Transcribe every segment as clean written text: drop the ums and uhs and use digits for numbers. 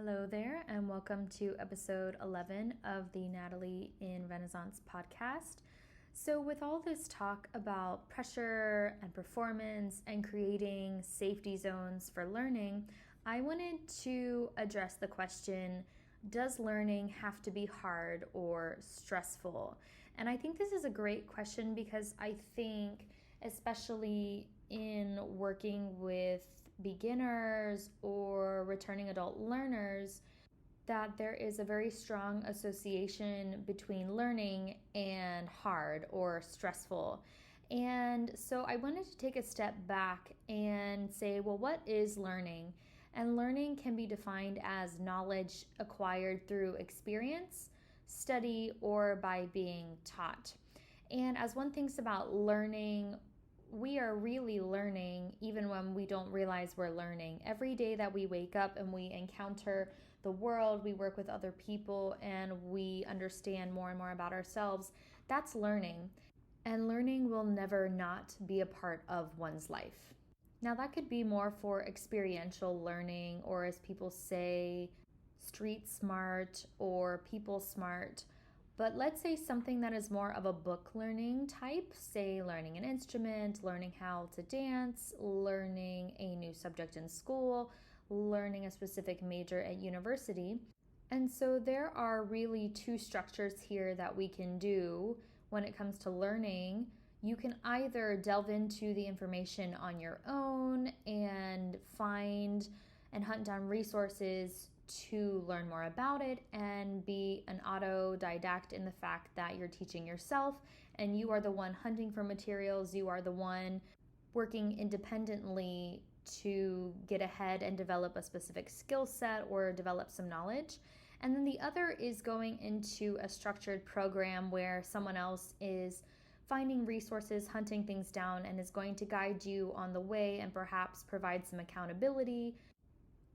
Hello there, and welcome to episode 11 of the Natalie inRenaissance podcast. So, with all this talk about pressure and performance and creating safety zones for learning, I wanted to address the question, does learning have to be hard or stressful? And I think this is a great question because I think, especially in working with beginners or returning adult learners, that there is a very strong association between learning and hard or stressful. And so I wanted to take a step back and say, well, what is learning? And learning can be defined as knowledge acquired through experience, study, or by being taught. And as one thinks about learning, we are really learning even when we don't realize we're learning. Every day that we wake up and we encounter the world, we work with other people, and we understand more and more about ourselves, that's learning. And learning will never not be a part of one's life. Now, that could be more for experiential learning, or as people say, street smart or people smart. But let's say something that is more of a book learning type, say learning an instrument, learning how to dance, learning a new subject in school, learning a specific major at university. And so there are really two structures here that we can do when it comes to learning. You can either delve into the information on your own and find and hunt down resources to learn more about it and be an autodidact in the fact that you're teaching yourself and you are the one hunting for materials, you are the one working independently to get ahead and develop a specific skill set or develop some knowledge. And then the other is going into a structured program where someone else is finding resources, hunting things down, and is going to guide you on the way and perhaps provide some accountability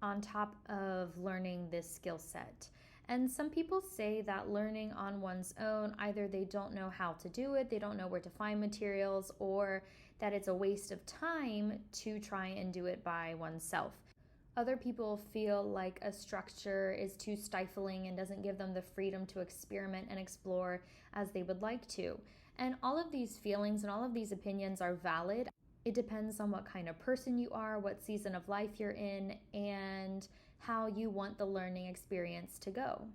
on top of learning this skill set. And some people say that learning on one's own, either they don't know how to do it, they don't know where to find materials, or that it's a waste of time to try and do it by oneself. Other people feel like a structure is too stifling and doesn't give them the freedom to experiment and explore as they would like to. And all of these feelings and all of these opinions are valid. It depends on what kind of person you are, what season of life you're in, and how you want the learning experience to go.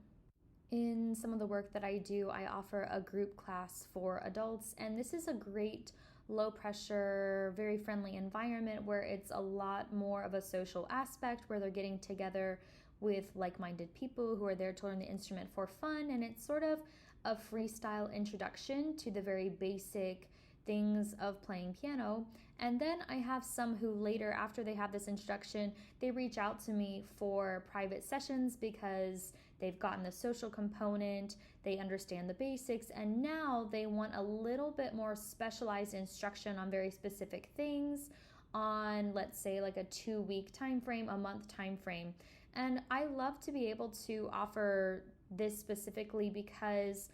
In some of the work that I do, I offer a group class for adults, and this is a great low pressure, very friendly environment where it's a lot more of a social aspect, where they're getting together with like-minded people who are there to learn the instrument for fun, and it's sort of a freestyle introduction to the very basic things of playing piano. And then I have some who later, after they have this introduction, they reach out to me for private sessions because they've gotten the social component, they understand the basics, and now they want a little bit more specialized instruction on very specific things on, let's say, like a 2-week time frame, a month time frame. And I love to be able to offer this specifically because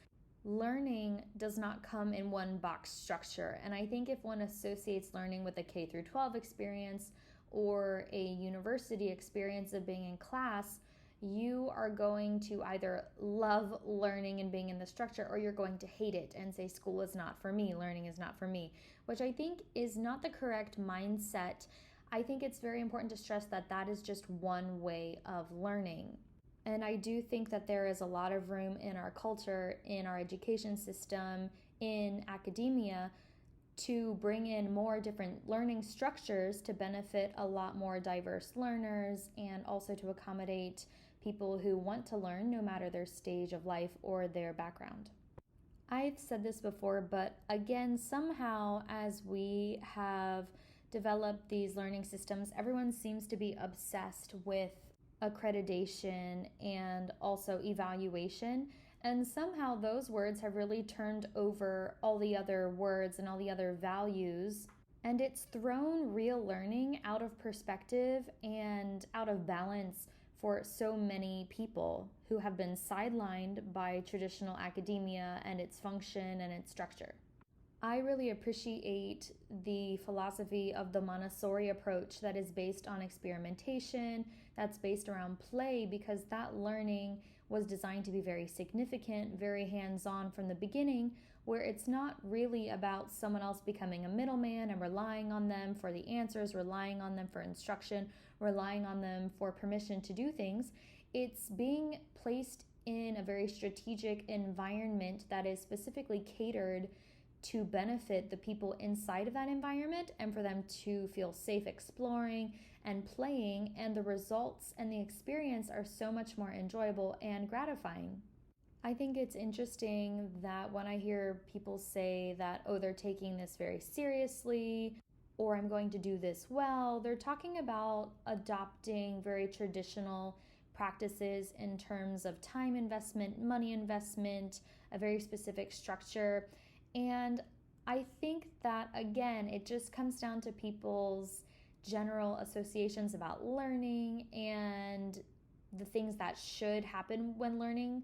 learning does not come in one box structure. And I think if one associates learning with a K through 12 experience or a university experience of being in class, you are going to either love learning and being in the structure, or you're going to hate it and say school is not for me, learning is not for me, which I think is not the correct mindset. I think it's very important to stress that that is just one way of learning. And I do think that there is a lot of room in our culture, in our education system, in academia, to bring in more different learning structures to benefit a lot more diverse learners and also to accommodate people who want to learn no matter their stage of life or their background. I've said this before, but again, somehow as we have developed these learning systems, everyone seems to be obsessed with accreditation and also evaluation. And somehow those words have really turned over all the other words and all the other values. And it's thrown real learning out of perspective and out of balance for so many people who have been sidelined by traditional academia and its function and its structure. I really appreciate the philosophy of the Montessori approach that is based on experimentation, that's based around play, because that learning was designed to be very significant, very hands on from the beginning, where it's not really about someone else becoming a middleman and relying on them for the answers, relying on them for instruction, relying on them for permission to do things. It's being placed in a very strategic environment that is specifically catered to benefit the people inside of that environment and for them to feel safe exploring and playing, and the results and the experience are so much more enjoyable and gratifying. I think it's interesting that when I hear people say that, oh, they're taking this very seriously, or I'm going to do this well, they're talking about adopting very traditional practices in terms of time investment, money investment, a very specific structure. And I think that, again, it just comes down to people's general associations about learning and the things that should happen when learning.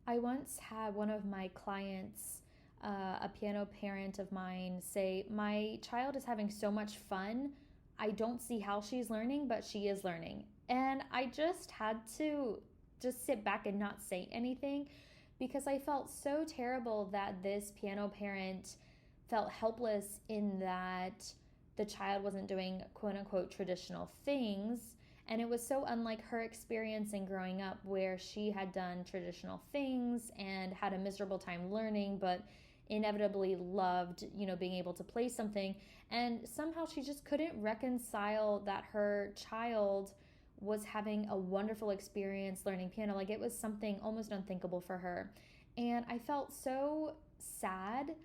I once had one of my clients, a piano parent of mine, say, my child is having so much fun. I don't see how she's learning, but she is learning. And I just had to just sit back and not say anything, because I felt so terrible that this piano parent felt helpless in that the child wasn't doing quote unquote traditional things. And it was so unlike her experience in growing up, where she had done traditional things and had a miserable time learning, but inevitably loved, being able to play something. And somehow she just couldn't reconcile that her child was having a wonderful experience learning piano. Like, it was something almost unthinkable for her. And I felt so sad.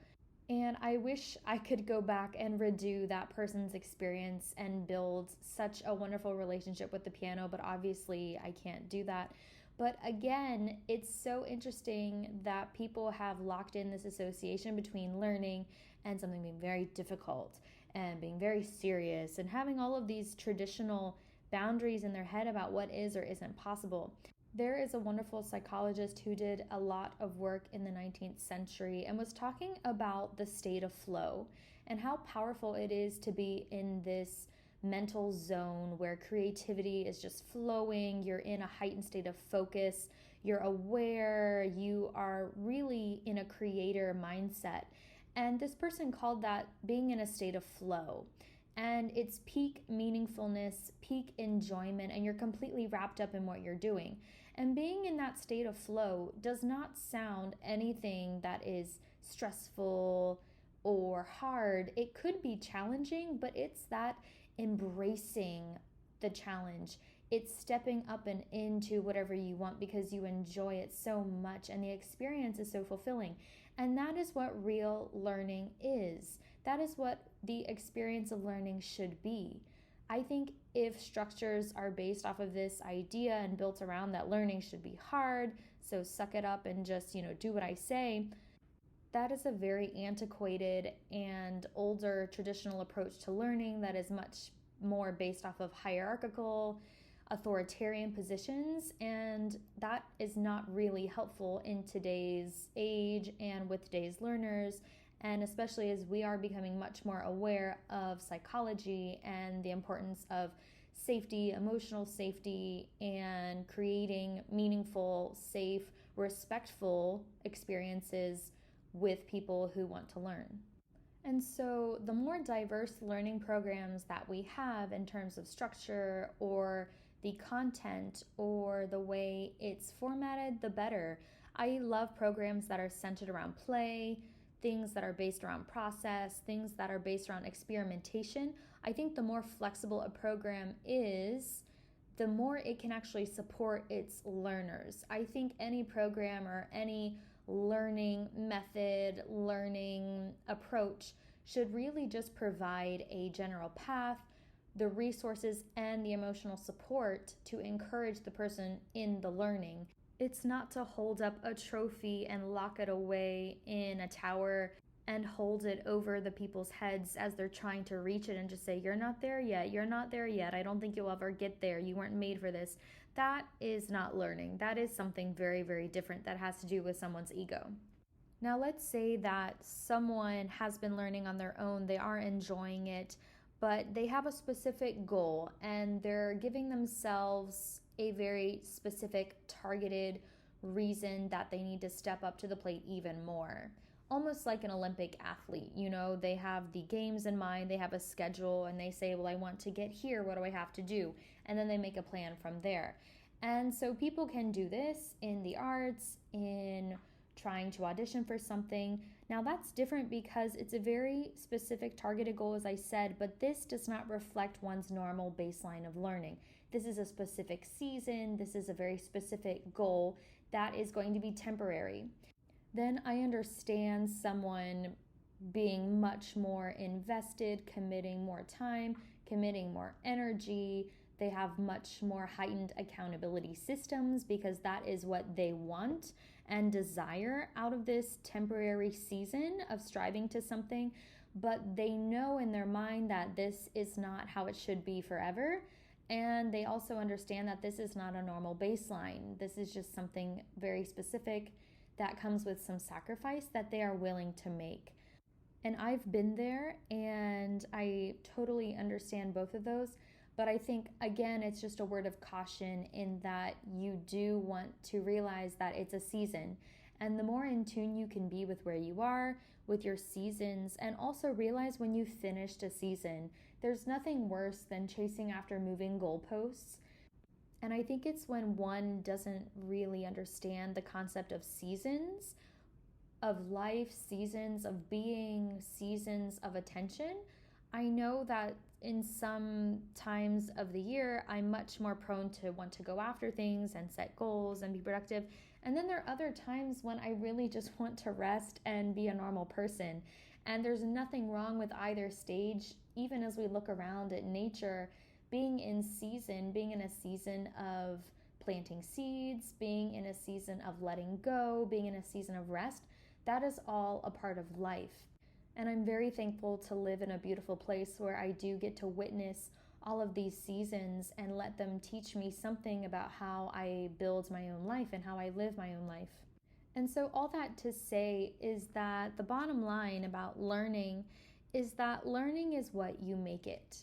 And I wish I could go back and redo that person's experience and build such a wonderful relationship with the piano, but obviously I can't do that. But again, it's so interesting that people have locked in this association between learning and something being very difficult and being very serious and having all of these traditional boundaries in their head about what is or isn't possible. There is a wonderful psychologist who did a lot of work in the 19th century and was talking about the state of flow and how powerful it is to be in this mental zone where creativity is just flowing. You're in a heightened state of focus. You're aware. You are really in a creator mindset. And this person called that being in a state of flow. And it's peak meaningfulness, peak enjoyment, and you're completely wrapped up in what you're doing. And being in that state of flow does not sound anything that is stressful or hard. It could be challenging, but it's that embracing the challenge. It's stepping up and into whatever you want because you enjoy it so much and the experience is so fulfilling. And that is what real learning is. That is what the experience of learning should be. I think if structures are based off of this idea and built around that learning should be hard, so suck it up and just, do what I say, that is a very antiquated and older traditional approach to learning that is much more based off of hierarchical, authoritarian positions, and that is not really helpful in today's age and with today's learners, and especially as we are becoming much more aware of psychology and the importance of safety, emotional safety, and creating meaningful, safe, respectful experiences with people who want to learn. And so the more diverse learning programs that we have in terms of structure or the content or the way it's formatted, the better. I love programs that are centered around play, things that are based around process, things that are based around experimentation. I think the more flexible a program is, the more it can actually support its learners. I think any program or any learning method, learning approach should really just provide a general path, the resources, and the emotional support to encourage the person in the learning. It's not to hold up a trophy and lock it away in a tower and hold it over the people's heads as they're trying to reach it and just say, you're not there yet, you're not there yet, I don't think you'll ever get there, you weren't made for this. That is not learning. That is something very, very different that has to do with someone's ego. Now, let's say that someone has been learning on their own, they are enjoying it, but they have a specific goal and they're giving themselves a very specific, targeted reason that they need to step up to the plate even more. Almost like an Olympic athlete, they have the games in mind, they have a schedule, and they say, well, I want to get here, what do I have to do? And then they make a plan from there. And so people can do this in the arts, in trying to audition for something. Now that's different because it's a very specific targeted goal, as I said, but this does not reflect one's normal baseline of learning. This is a specific season, this is a very specific goal that is going to be temporary. Then I understand someone being much more invested, committing more time, committing more energy. They have much more heightened accountability systems because that is what they want and desire out of this temporary season of striving to something. But they know in their mind that this is not how it should be forever. And they also understand that this is not a normal baseline. This is just something very specific that comes with some sacrifice that they are willing to make. And I've been there, and I totally understand both of those. But I think, again, it's just a word of caution in that you do want to realize that it's a season. And the more in tune you can be with where you are, with your seasons, and also realize when you've finished a season, there's nothing worse than chasing after moving goalposts. And I think it's when one doesn't really understand the concept of seasons, of life, seasons of being, seasons of attention. I know that in some times of the year, I'm much more prone to want to go after things and set goals and be productive. And then there are other times when I really just want to rest and be a normal person. And there's nothing wrong with either stage. Even as we look around at nature, being in a season of planting seeds, being in a season of letting go, being in a season of rest, that is all a part of life. And I'm very thankful to live in a beautiful place where I do get to witness all of these seasons and let them teach me something about how I build my own life and how I live my own life. And so all that to say is that the bottom line about learning is that learning is what you make it.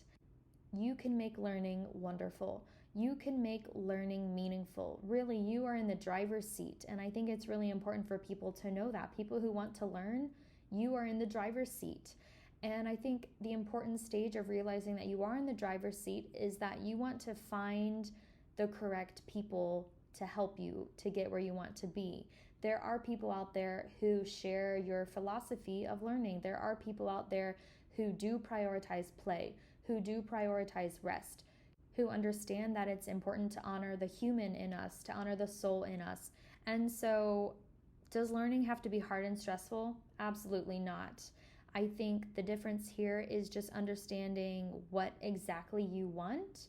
You can make learning wonderful. You can make learning meaningful. Really, you are in the driver's seat. And I think it's really important for people to know that. People who want to learn, you are in the driver's seat. And I think the important stage of realizing that you are in the driver's seat is that you want to find the correct people to help you to get where you want to be. There are people out there who share your philosophy of learning. There are people out there who do prioritize play, who do prioritize rest, who understand that it's important to honor the human in us, to honor the soul in us. And so, does learning have to be hard and stressful? Absolutely not. I think the difference here is just understanding what exactly you want.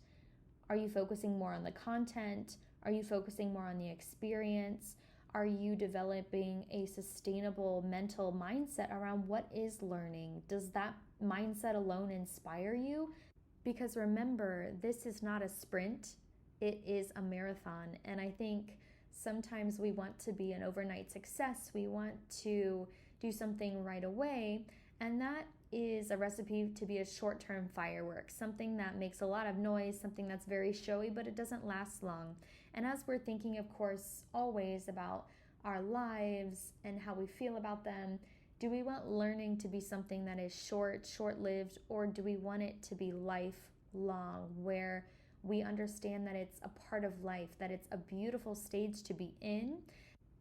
Are you focusing more on the content? Are you focusing more on the experience? Are you developing a sustainable mental mindset around what is learning? Does that mindset alone inspire you? Because remember, this is not a sprint, it is a marathon. And I think sometimes we want to be an overnight success. We want to do something right away. And that is a recipe to be a short-term firework, something that makes a lot of noise, something that's very showy, but it doesn't last long. And as we're thinking, of course, always about our lives and how we feel about them, do we want learning to be something that is short-lived, or do we want it to be lifelong, where we understand that it's a part of life, that it's a beautiful stage to be in,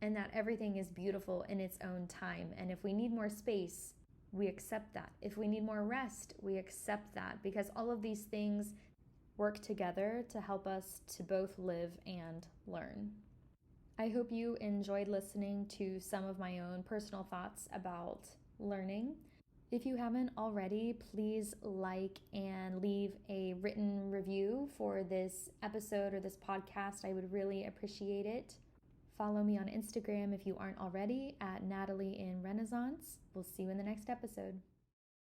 and that everything is beautiful in its own time? And if we need more space, we accept that. If we need more rest, we accept that, because all of these things work together to help us to both live and learn. I hope you enjoyed listening to some of my own personal thoughts about learning. If you haven't already, please like and leave a written review for this episode or this podcast. I would really appreciate it. Follow me on Instagram if you aren't already at Natalie inRenaissance. We'll see you in the next episode.